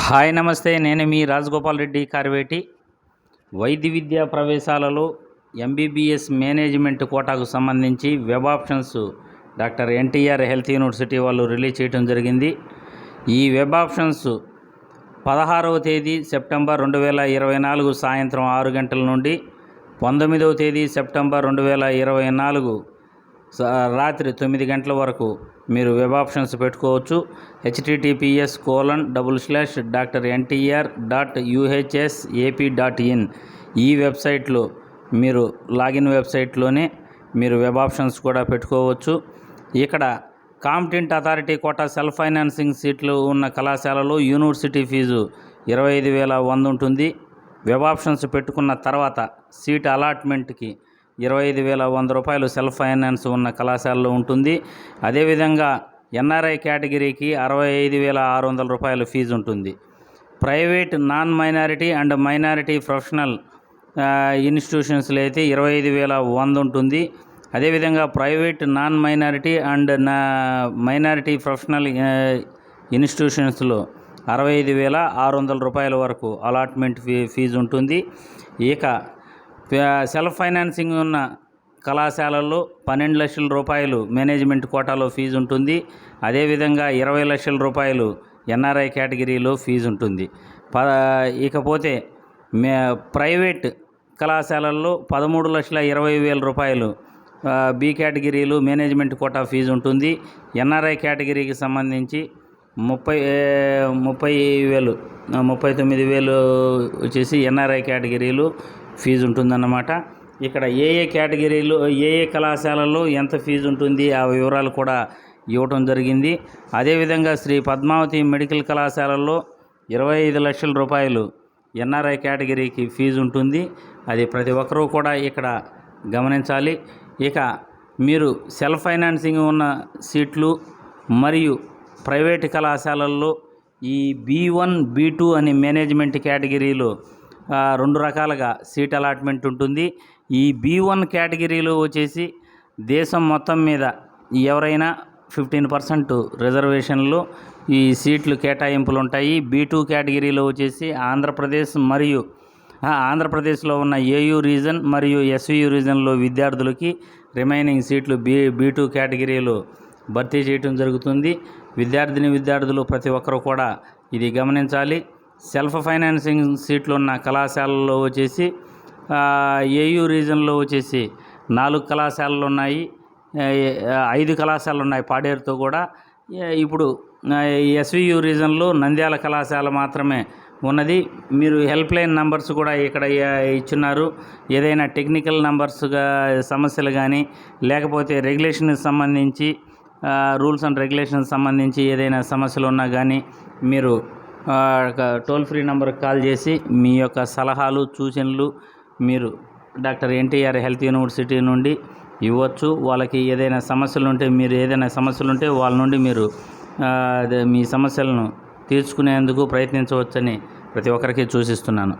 Hi నమస్తే, నేను మీ రాజగోపాల్ రెడ్డి కార్వేటి. వైద్య విద్యా ప్రవేశాలలో ఎంబీబీఎస్ మేనేజ్మెంట్ కోటాకు సంబంధించి web options doctor NTR health university వాళ్ళు రిలీజ్ చేయడం జరిగింది. ఈ వెబ్ ఆప్షన్స్ 16వ తేదీ సెప్టెంబర్ 2024 సాయంత్రం 6 గంటల నుండి 19వ తేదీ సెప్టెంబర్ 2024 రాత్రి 9 గంటల వరకు మీరు వెబ్ ఆప్షన్స్ పెట్టుకోవచ్చు. https://drntr.uhsap.in ఈ వెబ్సైట్లో మీరు లాగిన్ వెబ్సైట్లోనే మీరు వెబ్ ఆప్షన్స్ కూడా పెట్టుకోవచ్చు. ఇక్కడ competent authority quota self financing సీట్లు ఉన్న కళాశాలలో యూనివర్సిటీ ఫీజు 25,100 ఉంటుంది. వెబ్ ఆప్షన్స్ పెట్టుకున్న తర్వాత సీట్ అలాట్మెంట్కి 25,100 రూపాయలు సెల్ఫ్ ఫైనాన్స్ ఉన్న కళాశాలలో ఉంటుంది. అదేవిధంగా ఎన్ఆర్ఐ కేటగిరీకి 65,600 రూపాయలు ఫీజు ఉంటుంది. Private non minority and minority professional ఇన్స్టిట్యూషన్స్లో అయితే 25,100 ఉంటుంది. అదేవిధంగా private non minority and minority professional ఇన్స్టిట్యూషన్స్లో 65,600 రూపాయల వరకు అలాట్మెంట్ ఫీజు ఉంటుంది. ఇక సెల్ఫ్ ఫైనాన్సింగ్ ఉన్న కళాశాలల్లో 12 లక్షల రూపాయలు మేనేజ్మెంట్ కోటాలో ఫీజు ఉంటుంది. అదేవిధంగా 20 లక్షల రూపాయలు ఎన్ఆర్ఐ కేటగిరీలో ఫీజు ఉంటుంది. ఇకపోతే ప్రైవేట్ కళాశాలల్లో 13,20,000 రూపాయలు బి కేటగిరీలు మేనేజ్మెంట్ కోటా ఫీజు ఉంటుంది. ఎన్ఆర్ఐ కేటగిరీకి సంబంధించి 39,000 వచ్చేసి ఎన్ఆర్ఐ కేటగిరీలు ఫీజు ఉంటుందన్నమాట. ఇక్కడ ఏ కేటగిరీలు ఏ కళాశాలలో ఎంత ఫీజు ఉంటుంది ఆ వివరాలు కూడా ఇవ్వటం జరిగింది. అదేవిధంగా శ్రీ పద్మావతి మెడికల్ కళాశాలలో 25 లక్షల రూపాయలు ఎన్ఆర్ఐ కేటగిరీకి ఫీజు ఉంటుంది. అది ప్రతి ఒక్కరూ కూడా ఇక్కడ గమనించాలి. ఇక మీరు సెల్ఫ్ ఫైనాన్సింగ్ ఉన్న సీట్లు మరియు ప్రైవేటు కళాశాలల్లో ఈ B1, B2 అని మేనేజ్మెంట్ కేటగిరీలో 2 రకాలుగా సీట్ అలాట్మెంట్ ఉంటుంది. ఈ B1 కేటగిరీలో వచ్చేసి దేశం మొత్తం మీద ఎవరైనా 15% రిజర్వేషన్లు ఈ సీట్లు కేటాయింపులు ఉంటాయి. B2 కేటగిరీలో వచ్చేసి ఆంధ్రప్రదేశ్ మరియు ఆంధ్రప్రదేశ్లో ఉన్న AU రీజన్ మరియు SVU రీజన్లో విద్యార్థులకి రిమైనింగ్ సీట్లు B2 కేటగిరీలో భర్తీ చేయడం జరుగుతుంది. విద్యార్థులు ప్రతి ఒక్కరూ కూడా ఇది గమనించాలి. సెల్ఫ్ ఫైనాన్సింగ్ సీట్లు ఉన్న కళాశాలల్లో వచ్చేసి AU రీజన్లో వచ్చేసి 4 కళాశాలలు ఉన్నాయి, 5 కళాశాలలు ఉన్నాయి పాడేరుతో కూడా. ఇప్పుడు SVU రీజన్లో నంద్యాల కళాశాల మాత్రమే ఉన్నది. మీరు హెల్ప్ లైన్ నంబర్స్ కూడా ఇక్కడ ఇచ్చున్నారు. ఏదైనా టెక్నికల్ నంబర్స్గా సమస్యలు కానీ లేకపోతే రెగ్యులేషన్కి సంబంధించి రూల్స్ అండ్ రెగ్యులేషన్స్ సంబంధించి ఏదైనా సమస్యలు ఉన్నా కానీ మీరు టోల్ ఫ్రీ నెంబర్కి కాల్ చేసి మీ యొక్క సలహాలు సూచనలు మీరు డాక్టర్ ఎన్టీఆర్ హెల్త్ యూనివర్సిటీ నుండి ఇవ్వచ్చు. వాళ్ళకి ఏదైనా సమస్యలు ఉంటే వాళ్ళ నుండి మీరు మీ సమస్యలను తీర్చుకునేందుకు ప్రయత్నించవచ్చని ప్రతి ఒక్కరికి సూచిస్తున్నాను.